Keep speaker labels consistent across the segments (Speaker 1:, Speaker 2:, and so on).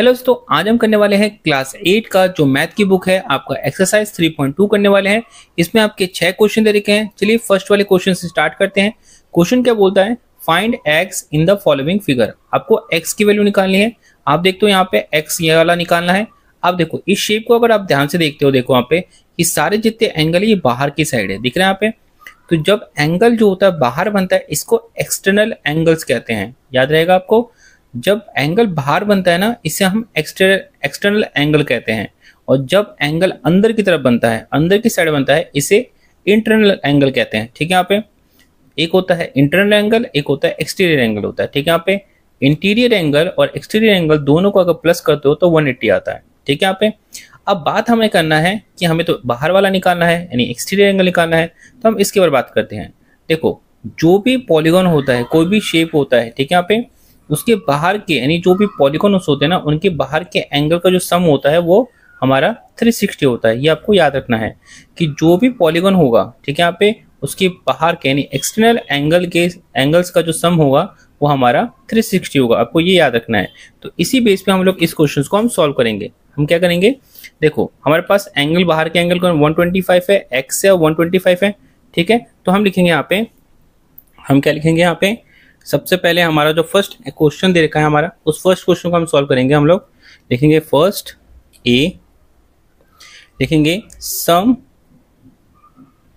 Speaker 1: Hello दोस्तों, आज हम करने वाले हैं क्लास 8 का जो मैथ की बुक है आपका एक्सरसाइज 3.2 करने वाले हैं। इसमें आपके 6 क्वेश्चन दे रखे हैं। चलिए फर्स्ट वाले क्वेश्चन से स्टार्ट करते हैं। क्वेश्चन क्या बोलता है, find x in the following figure. आपको x की वैल्यू निकालनी है। आप देखते हो यहाँ पे x ये वाला निकालना है। आप देखो इस शेप को अगर आप ध्यान से देखते हो, देखो यहाँ पे ये सारे जितने एंगल है ये बाहर की साइड है, दिख रहे हैं यहाँ पे। तो जब एंगल जो होता है बाहर बनता है इसको एक्सटर्नल एंगल्स कहते हैं, याद रहेगा आपको। जब एंगल बाहर बनता है ना इसे हम एक्सटर्नल एंगल कहते हैं, और जब एंगल अंदर की तरफ बनता है, अंदर की साइड बनता है, इसे इंटरनल एंगल कहते हैं। ठीक है, यहाँ पे एक होता है इंटरनल एंगल, एक होता है एक्सटीरियर एंगल होता है। ठीक है, यहाँ पे इंटीरियर एंगल और एक्सटीरियर एंगल दोनों को अगर प्लस करते हो तो 180 आता है। ठीक है, यहाँ पे अब बात हमें करना है कि हमें तो बाहर वाला निकालना है यानी एक्सटीरियर एंगल निकालना है, तो हम इसके बारे में बात करते हैं। देखो जो भी पॉलीगॉन होता है, कोई भी शेप होता है, ठीक है, यहाँ पे उसके बाहर के यानी जो भी पॉलीगॉन्स होते हैं ना उनके बाहर के एंगल का जो सम होता है वो हमारा 360 होता है। ये आपको याद रखना है कि जो भी पॉलीगॉन होगा, ठीक है, यहाँ पे उसके बाहर के यानी एक्सटर्नल एंगल के एंगल्स का जो सम होगा वो हमारा 360 होगा। आपको ये याद रखना है। तो इसी बेस पे हम लोग इस क्वेश्चन को हम सॉल्व करेंगे। हम क्या करेंगे, देखो हमारे पास एंगल बाहर के एंगल का 125 है, एक्स है, 125 है। ठीक है, तो हम लिखेंगे यहाँ पे, हम क्या लिखेंगे यहाँ पे, सबसे पहले हमारा जो फर्स्ट क्वेश्चन दे रखा है हमारा, उस फर्स्ट क्वेश्चन को हम सॉल्व करेंगे। हम लोग लिखेंगे फर्स्ट ए, लिखेंगे सम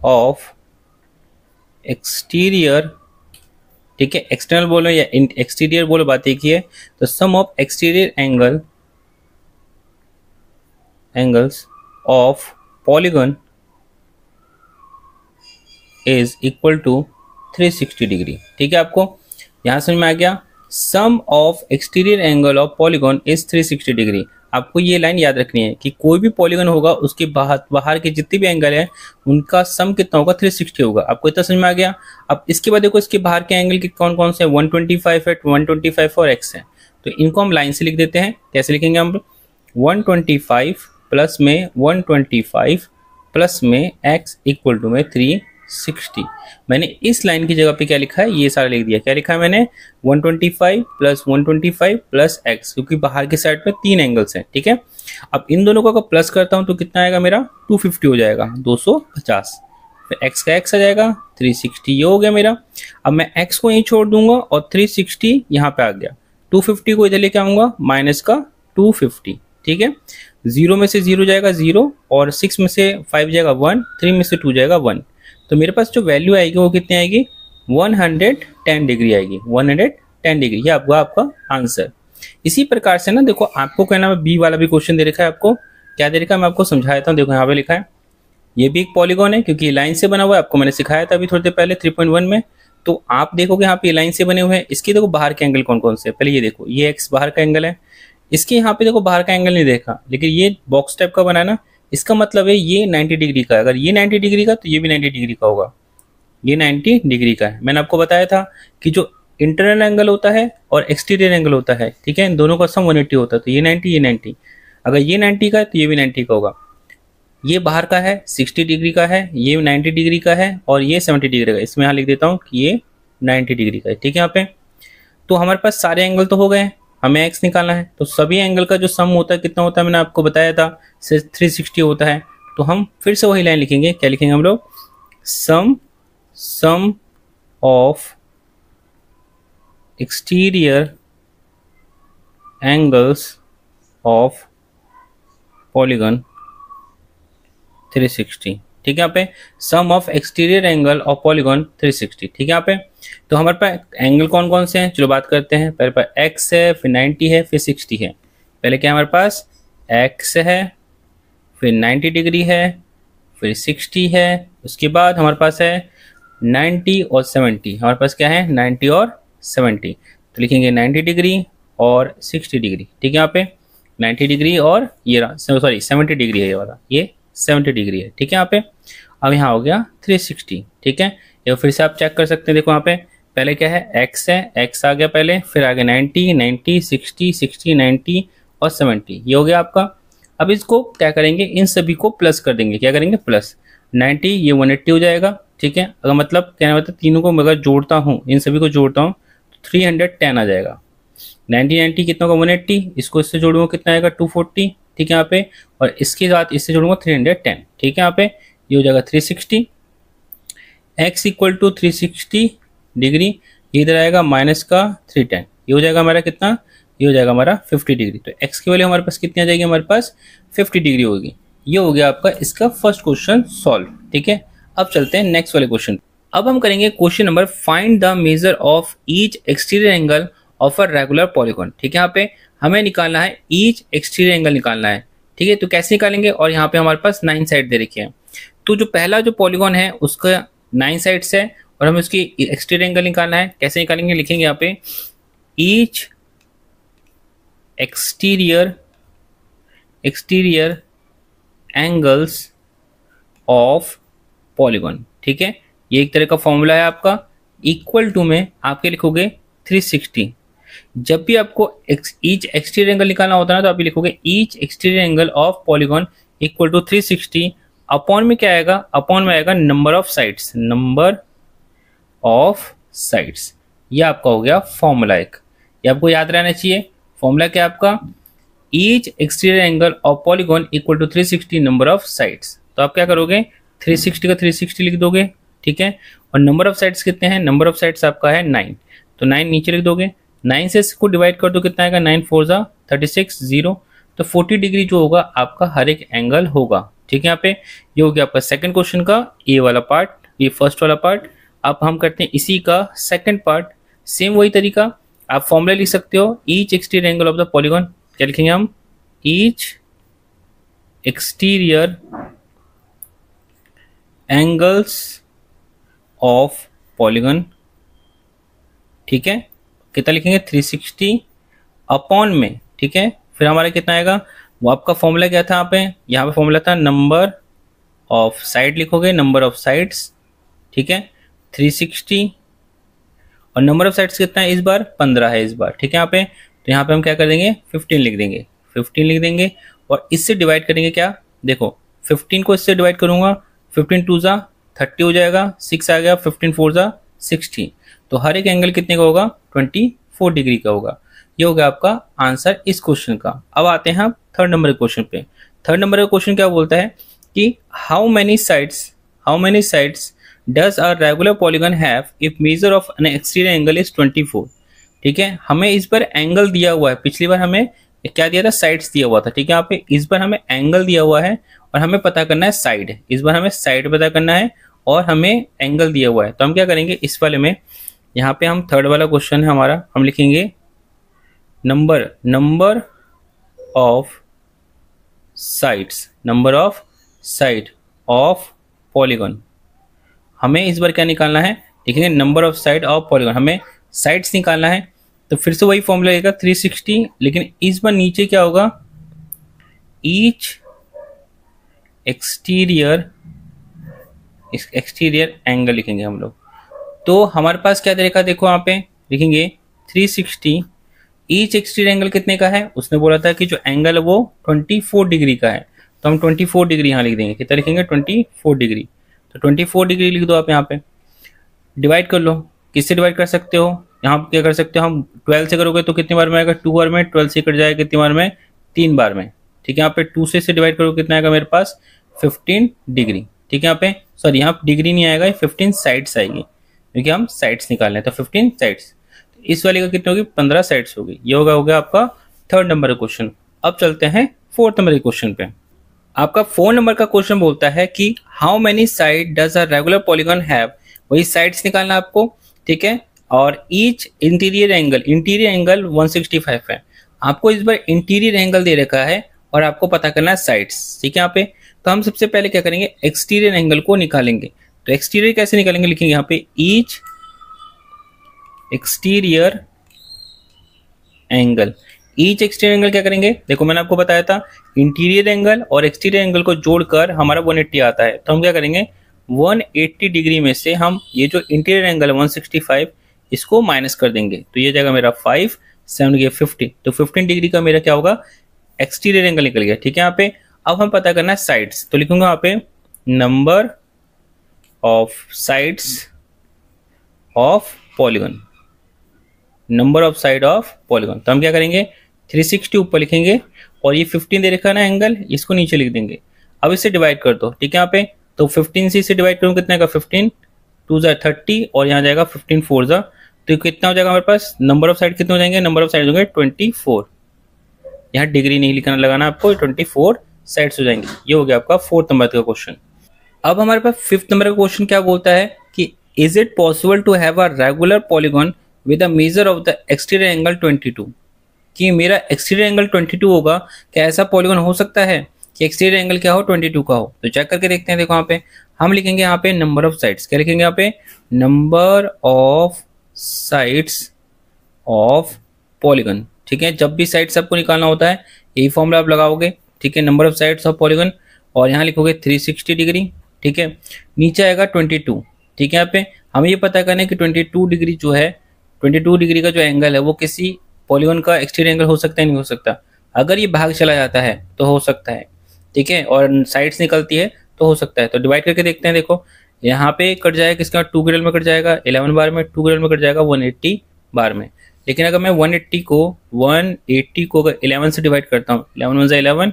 Speaker 1: ऑफ एक्सटीरियर, ठीक है, एक्सटर्नल बोलो या एक्सटीरियर बोलो, बात एक ही है। तो sum of exterior angles of polygon is equal to 360 degree. ठीक है, आपको यहां समझ में आ गया। Sum of exterior angle of polygon is 360 degree. आपको ये लाइन याद रखनी है कि कोई भी पॉलीगॉन होगा उसके बाहर के जितने भी एंगल है उनका सम कितना होगा, 360 होगा। आपको इतना समझ में आ गया। अब इसके बाद देखो इसके बाहर के एंगल के कौन कौन से 125 है, 125 और x है। तो इनको हम लाइन से लिख देते हैं। कैसे लिखेंगे हम, 125 प्लस में 125 प्लस में x इक्वल टू में 360। मैंने इस लाइन की जगह पे क्या लिखा है, ये सारा लिख दिया। क्या लिखा है मैंने, 125 प्लस 125 प्लस x, क्योंकि बाहर की साइड पे 3 एंगल्स हैं। ठीक है, अब इन दोनों को अगर प्लस करता हूं तो कितना आएगा मेरा, 250 हो जाएगा, 250। फिर x का x आ जाएगा, 360 ये हो गया मेरा। अब मैं x को यहीं छोड़ दूंगा और 360 यहाँ पे आ गया। 250 को इधर लेके आऊंगा, माइनस का 250। ठीक है, 0 में से 0 जाएगा 0, और 6 में से 5 जाएगा 1, 3 में से 2 जाएगा 1। तो मेरे पास जो वैल्यू आएगी वो कितनी आएगी, 110 डिग्री आएगी, 110 डिग्री। ये आपका आंसर। इसी प्रकार से ना देखो आपको कहना है, बी वाला भी क्वेश्चन दे रखा है। आपको क्या दे रखा है मैं आपको समझा देता हूँ। देखो यहाँ पे लिखा है, ये भी एक पॉलीगॉन है क्योंकि लाइन से बना हुआ है। आपको मैंने सिखाया था अभी थोड़ी देर पहले 3.1 में। तो आप देखोगे यहाँ पे लाइन से बने हुए हैं। इसके देखो बाहर के एंगल कौन कौन से, पहले ये देखो, ये एक्स बाहर का एंगल है। इसके यहाँ पे देखो बाहर का एंगल नहीं देखा, लेकिन ये बॉक्स टाइप का बना है ना, इसका मतलब है ये 90 डिग्री का है। अगर ये 90 डिग्री का तो ये भी 90 डिग्री का होगा। ये 90 डिग्री का है। मैंने आपको बताया था कि जो इंटरनल एंगल होता है और एक्सटीरियर एंगल होता है, ठीक है, इन दोनों का सम 180 होता है। तो ये 90, ये 90। अगर ये 90 का है तो ये भी 90 का होगा। ये बाहर का है 60 डिग्री का है, ये 90 डिग्री का है, और ये 70 डिग्री का। इसमें यहाँ लिख देता हूँ कि ये 90 डिग्री का है। ठीक है, यहाँ पे तो हमारे पास सारे एंगल तो हो गए, हमें x निकालना है। तो सभी एंगल का जो सम होता है कितना होता है, मैंने आपको बताया था 360 होता है। तो हम फिर से वही लाइन लिखेंगे। क्या लिखेंगे हम लोग, sum of exterior angles of polygon 360। ठीक है, यहाँ पे sum of exterior angle of polygon 360। ठीक है, यहाँ पे तो हमारे पास एंगल कौन कौन से हैं, चलो बात करते हैं। पहले पास x है, फिर 90 है, फिर 60 है। पहले क्या हमारे पास x है, फिर 90 डिग्री है, फिर 60 है। उसके बाद हमारे पास है 90 और 70। हमारे पास क्या है, 90 और 70। तो लिखेंगे 90 डिग्री और 60 डिग्री। ठीक है, यहाँ पे 90 डिग्री और ये सॉरी 70 डिग्री है, ये वाला ये 70 डिग्री है। ठीक है, यहाँ पे अब यहाँ हो गया 360। ठीक है, ये फिर से आप चेक कर सकते हैं। देखो यहाँ पे पहले क्या है, x है, x आ गया पहले, फिर आगे 90, 90, 60, 60, 90 और 70, ये हो गया आपका। अब इसको क्या करेंगे, इन सभी को प्लस कर देंगे। क्या करेंगे, प्लस 90, ये 180 हो जाएगा। ठीक है, अगर मतलब कहना मतलब तीनों को अगर जोड़ता हूँ, इन सभी को जोड़ता हूँ तो 310 आ जाएगा। 90 90 कितना होगा 180, इसको इससे जोड़ूंगा कितना आएगा 240, ठीक है यहाँ पे, और इसके साथ इससे जोड़ूंगा 310, ठीक है यहाँ पे ये हो जाएगा 360। x इक्वल टू 360 डिग्री, ये इधर आएगा माइनस का 310, ये हो जाएगा हमारा कितना, ये हो जाएगा हमारा 50 डिग्री। तो x की वैल्यू हमारे पास कितनी आ जाएगी, हमारे पास 50 डिग्री होगी। ये हो गया आपका इसका फर्स्ट क्वेश्चन सॉल्व, ठीक है। अब चलते हैं नेक्स्ट वाले क्वेश्चन। अब हम करेंगे question number find the measure of each exterior angle of a regular polygon, ठीक है। यहाँ पे हमें निकालना है ईच एक्सटीरियर एंगल निकालना है, ठीक है। तो कैसे निकालेंगे, और यहाँ पे हमारे पास 9 साइड दे रखी है। तो जो पहला जो पॉलीगॉन है उसका 9 साइड्स है और हमें उसकी एक्सटीरियर एंगल निकालना है। कैसे निकालेंगे, लिखेंगे यहाँ पे each exterior angles of polygon, ठीक है। ये एक तरह का फॉर्मूला है आपका। इक्वल टू में आपके लिखोगे 360। जब भी आपको ईच एक्सटीरियर एंगल निकालना होता है ना, तो आप लिखोगे each exterior angle of polygon equal to 360। Upon में क्या आएगा, अपॉन में आएगा number of sides, number of sides. ये आपका हो गया फॉर्मूला एक, ये आपको याद रहना चाहिए। फॉर्मूला क्या आपका, each exterior angle of polygon equal to 360 number of sides. तो आप क्या करोगे, 360 का 360 लिख दोगे, ठीक है। और नंबर ऑफ साइड्स कितने हैं, नंबर ऑफ साइड्स आपका है 9, तो 9 नीचे लिख दोगे। 9 से इसको डिवाइड कर दो, कितना आएगा 9 4 जा 36 0, तो 40 डिग्री जो होगा आपका हर एक एंगल होगा, ठीक है। यहाँ पे ये हो गया आपका सेकंड क्वेश्चन का ये वाला पार्ट, ये फर्स्ट वाला पार्ट। अब हम करते हैं इसी का सेकंड पार्ट। सेम वही तरीका, आप फॉर्मूला लिख सकते हो each exterior angle of the polygon. क्या लिखेंगे हम, each exterior angles of polygon, ठीक है। कितना लिखेंगे 360 अपॉन में, ठीक है। फिर हमारा कितना आएगा, वो आपका फॉर्मूला क्या था यहाँ पे फॉर्मूला था नंबर ऑफ साइड, लिखोगे नंबर ऑफ साइड्स, ठीक है 360। और नंबर ऑफ साइड्स कितना है इस बार, 15 है इस बार, ठीक है। यहाँ पे तो यहाँ पे हम क्या कर देंगे 15 लिख देंगे, 15 लिख देंगे। और इससे डिवाइड करेंगे, क्या देखो 15 को इससे डिवाइड करूंगा, 15 2 जा 30 हो जाएगा, 6 आ गया, 15 4 जा 60। तो हर एक एंगल कितने का होगा, 24 डिग्री का होगा। ये हो गया आपका आंसर इस क्वेश्चन का। अब आते हैं हम थर्ड नंबर के क्वेश्चन पे। थर्ड नंबर का क्वेश्चन क्या बोलता है कि how many sides does a regular polygon have if measure of N exterior angle is 24, ठीक है। हमें इस बार एंगल दिया हुआ है, पिछली बार हमें क्या दिया था, साइड्स दिया हुआ था, ठीक है। यहाँ पे इस बार हमें एंगल दिया हुआ है और हमें पता करना है साइड, इस बार हमें साइड पता करना है और हमें एंगल दिया हुआ है। तो हम क्या करेंगे इस वाले में, यहाँ पे हम थर्ड वाला क्वेश्चन है हमारा, हम लिखेंगे number of side of polygon. हमें इस बार क्या निकालना है, लिखेंगे number of side of polygon, हमें साइड्स निकालना है। तो फिर से वही फॉर्मूला रहेगा 360, लेकिन इस बार नीचे क्या होगा, ईच एक्सटीरियर एंगल लिखेंगे हम लोग। तो हमारे पास क्या तरीका, देखो यहाँ पे लिखेंगे 360, ईच एक्सटीरियर एंगल कितने का है, उसने बोला था कि जो एंगल है वो 24 डिग्री का है, तो हम 24 डिग्री यहाँ लिख देंगे। कितना लिखेंगे 24 डिग्री, तो 24 डिग्री लिख दो आप। यहाँ पे डिवाइड कर लो, किससे डिवाइड कर सकते हो, यहाँ क्या कर सकते हो हम 12 से करोगे तो कितनी बार में आएगा, 2 बार में। 12 से कट जाएगा कितनी बार में, 3 बार में, ठीक है। यहाँ पे 2 से डिवाइड करोगे कितना आएगा मेरे पास 15 डिग्री, ठीक है। यहाँ पे सॉरी यहाँ डिग्री नहीं आएगा, 15 साइड्स आएगी क्योंकि हम साइड्स निकालने हैं, तो 15 साइड्स। इस वाले का कितनी होगी, 15 साइड्स होगी। ये हो गया आपका थर्ड नंबर का क्वेश्चन। अब चलते हैं फोर्थ नंबर के क्वेश्चन पे। आपका 4 नंबर का क्वेश्चन बोलता है कि how many side does a regular polygon have, वही साइड्स निकालना आपको, ठीक है। और ईच इंटीरियर एंगल 165 है। आपको इस बार इंटीरियर एंगल दे रखा है और आपको पता करना है साइड्स, ठीक है। यहाँ पे तो हम सबसे पहले क्या करेंगे, एक्सटीरियर एंगल को निकालेंगे। तो एक्सटीरियर कैसे निकालेंगे, लिखेंगे यहाँ पे each exterior angle. Each exterior angle क्या करेंगे, देखो मैंने आपको बताया था इंटीरियर एंगल और एक्सटीरियर एंगल को जोड़कर हमारा 180 आता है। तो हम क्या करेंगे 180 डिग्री में से हम ये जो इंटीरियर एंगल है 165 इसको माइनस कर देंगे, तो ये जाएगा मेरा 5 7 गया 50, तो 15 डिग्री का मेरा क्या होगा एक्सटीरियर एंगल निकल गया, ठीक है। यहाँ पे अब हम पता करना है साइड्स, तो लिखूंगा यहाँ पे number of sides of polygon, number of side of polygon. तो हम क्या करेंगे, 360 ऊपर लिखेंगे और ये 15 दे रखा है ना एंगल, इसको नीचे लिख देंगे। अब इसे डिवाइड कर दो, ठीक है यहाँ पे। तो 15 से इसे डिवाइड करूँ कितना का, 15 2 ज़ा 30 और यहाँ जाएगा 15 4 ज़ा, तो कितना हो जाएगा हमारे पास, नंबर ऑफ साइड कितने हो जाएंगे, नंबर ऑफ साइड होंगे 24। यहाँ डिग्री नहीं लिखना, लगाना आपको, 24 साइड्स हो जाएंगे। ये हो गया आपका 4th नंबर का क्वेश्चन। अब हमारे पास 5th नंबर का क्वेश्चन क्या बोलता है कि is it possible to have a regular polygon with a measure of the exterior angle 22, कि मेरा एक्सटीरियर एंगल 22 होगा, क्या ऐसा पॉलीगॉन हो सकता है कि एक्सटीरियर एंगल क्या हो, 22 का हो। तो चेक करके देखते हैं। देखो यहाँ पे हम लिखेंगे, यहाँ पे नंबर ऑफ साइड्स, क्या लिखेंगे यहाँ पे, number of sides of polygon. ठीक है, जब भी साइड्स आपको निकालना होता है यही फॉर्मूला आप लगाओगे। ठीक है, number of sides of polygon, और यहाँ लिखोगे 360 डिग्री। ठीक है, नीचे आएगा 22। ठीक है, यहाँ पे हमें ये पता करना है कि 22 डिग्री जो है, 22 डिग्री का जो एंगल है वो किसी पॉलीगन का एक्सटीरियर एंगल हो सकता है, नहीं हो सकता। अगर ये भाग चला जाता है तो हो सकता है, ठीक है, और साइड्स निकलती है तो हो सकता है। तो डिवाइड करके देखते हैं। देखो यहाँ पे कट जाएगा, किसका 2 ग्रेड में कट जाएगा 11 बार में, 2 ग्रेड में कट जाएगा 180 बार में। लेकिन अगर मैं 180 को अगर 11 से डिवाइड करता हूँ, 11 1 11,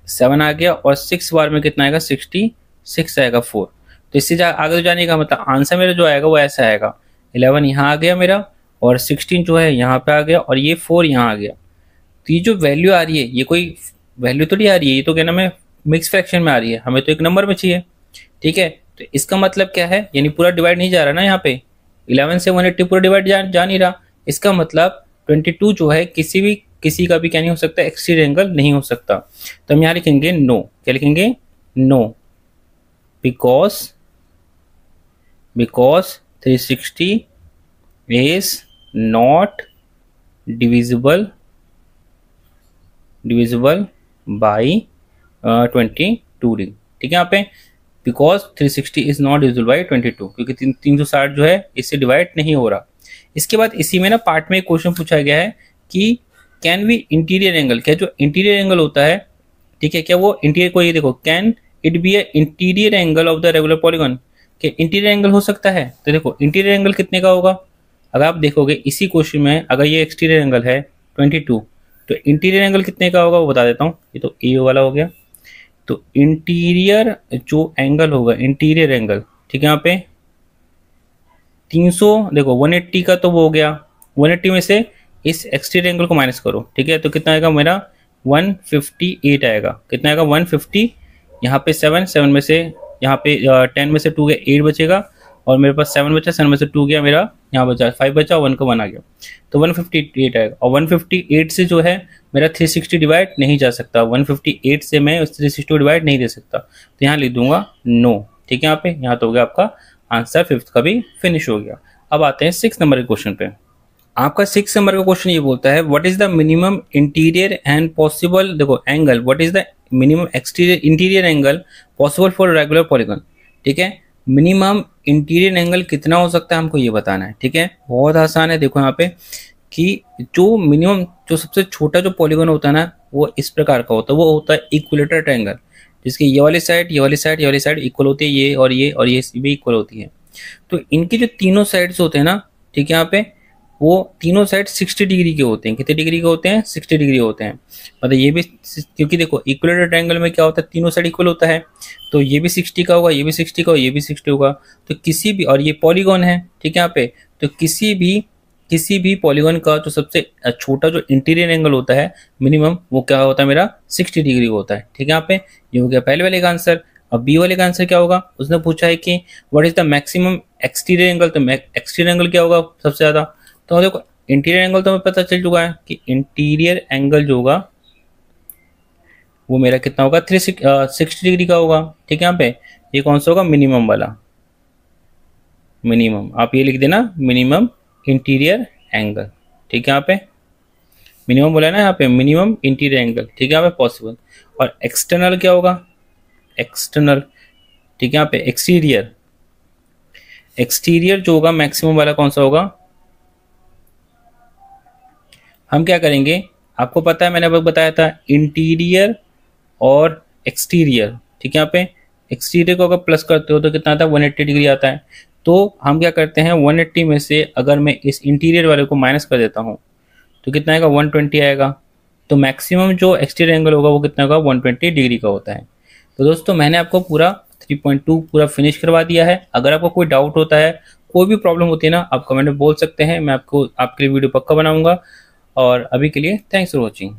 Speaker 1: 7 आ गया, और 6 बार में कितना आएगा, 66 आएगा 4। तो इससे आगे जाने का मतलब आंसर मेरा जो आएगा वो ऐसा आएगा, 11 यहाँ आ गया मेरा, और 16 जो है यहाँ पे आ गया, और ये 4 यहाँ आ गया। तो ये जो वैल्यू आ रही है ये कोई वैल्यू तो नहीं आ रही है, ये तो क्या नाम है, मिक्स फ्रैक्शन में आ रही है, हमें तो एक नंबर में चाहिए। ठीक है, तो इसका मतलब क्या है, यानी पूरा डिवाइड नहीं जा रहा ना, यहाँ पे 11 से 180 पूरा डिवाइड जा नहीं रहा। इसका मतलब 22 जो है किसी का भी क्या नहीं हो सकता, एक्सटीरियर एंगल नहीं हो सकता। तो हम यहाँ लिखेंगे नो, क्या लिखेंगे, no, because 360 is not divisible by 22 degree. ठीक है, यहाँ पे because 360 is not divisible by 22, क्योंकि 360 जो है इससे डिवाइड नहीं हो रहा। इसके बाद इसी में ना पार्ट में एक क्वेश्चन पूछा गया है कि कैन वी इंटीरियर एंगल, क्या जो इंटीरियर एंगल होता है, ठीक है, क्या वो इंटीरियर को, ये देखो, can it be A interior angle of the regular polygon, क्या इंटीरियर एंगल हो सकता है। तो देखो इंटीरियर एंगल कितने का होगा, अगर आप देखोगे इसी क्वेश्चन में, अगर ये एक्सटीरियर एंगल है 22, तो इंटीरियर एंगल कितने का होगा वो बता देता हूँ। ये तो ए वाला हो गया। तो इंटीरियर जो एंगल होगा, इंटीरियर एंगल, ठीक है, यहाँ पे 300, देखो 180 का तो वो हो गया, 180 में से इस एक्सटीरियर एंगल को माइनस करो। ठीक है, तो कितना आएगा मेरा 158 आएगा। कितना आएगा 150, यहाँ पे 7 में से, यहाँ पे 10 में से 2 गया, 8 बचेगा, और मेरे पास 7 बचा, 7 में से 2 गया, मेरा यहाँ बचा 5 बचा, 1 का 1 आ गया, तो 158 आएगा। और 158 से जो है मेरा 360 डिवाइड नहीं जा सकता, 158 से मैं उस 360 डिवाइड नहीं दे सकता, तो यहाँ लिख दूंगा नो। ठीक है, यहाँ पे, यहाँ तो हो गया आपका आंसर 5th का भी फिनिश हो गया। अब आते हैं 6th नंबर के क्वेश्चन पे। आपका 6th नंबर का क्वेश्चन ये बोलता है what is the minimum interior and possible, देखो angle, what is the minimum exterior interior angle possible for regular polygon. ठीक है, मिनिमम इंटीरियर एंगल कितना हो सकता है हमको ये बताना है। ठीक है, बहुत आसान है। देखो यहाँ पे कि जो मिनिमम, जो सबसे छोटा जो पॉलीगन होता है ना, वो इस प्रकार का होता है, वो होता है इक्विलेटरल ट्रायंगल, जिसकी ये वाली साइड, ये वाली साइड, ये वाली साइड इक्वल होती है, ये और ये और ये भी इक्वल होती है। तो इनके जो तीनों साइड्स होते हैं ना, ठीक है, यहाँ पे वो तीनों साइड 60 डिग्री के होते हैं। कितने डिग्री के होते हैं, 60 डिग्री होते हैं। मतलब ये भी, क्योंकि देखो इक्विलेटरल ट्रायंगल में क्या होता है, तीनों साइड इक्वल होता है, तो ये भी 60 का होगा, ये भी 60 का होगा, ये भी 60 होगा। तो किसी भी, और ये पॉलीगॉन है, ठीक है, यहाँ पे, तो किसी भी पॉलीगॉन का जो सबसे छोटा जो इंटीरियर एंगल होता है मिनिमम, वो क्या होता है मेरा 60 डिग्री होता है। ठीक है, यहाँ पे ये हो गया पहले वाले का आंसर। अब बी वाले का आंसर क्या होगा, उसने पूछा है कि what is the maximum exterior angle, तो एक्सटीरियर एंगल क्या होगा सबसे ज्यादा। तो देखो इंटीरियर एंगल तो हमें पता चल चुका है कि इंटीरियर एंगल जो होगा वो मेरा कितना होगा, 360 डिग्री का होगा। ठीक है, यहाँ पे ये कौन सा होगा, मिनिमम वाला, मिनिमम, आप ये लिख देना मिनिमम इंटीरियर एंगल। ठीक है, यहाँ पे मिनिमम बोला है ना, यहाँ पे मिनिमम इंटीरियर एंगल। ठीक है, यहाँ पे पॉसिबल। और एक्सटर्नल क्या होगा, एक्सटर्नल, ठीक है, यहाँ पे एक्सटीरियर जो होगा मैक्सिमम वाला कौन सा होगा। हम क्या करेंगे, आपको पता है मैंने अब बताया था इंटीरियर और एक्सटीरियर। ठीक है, यहाँ पे एक्सटीरियर को अगर प्लस करते हो तो कितना आता है, 180 डिग्री आता है। तो हम क्या करते हैं, 180 में से अगर मैं इस इंटीरियर वाले को माइनस कर देता हूँ तो कितना आएगा, 120 आएगा। तो मैक्सिमम जो एक्सटीरियर एंगल होगा वो कितना होगा, 120 डिग्री का होता है। तो दोस्तों मैंने आपको पूरा 3.2 पूरा फिनिश करवा दिया है। अगर आपको कोई डाउट होता है, कोई भी प्रॉब्लम होती है ना, आप कमेंट में बोल सकते हैं, मैं आपको आपके लिए वीडियो पक्का बनाऊंगा। और अभी के लिए थैंक्स फॉर वॉचिंग।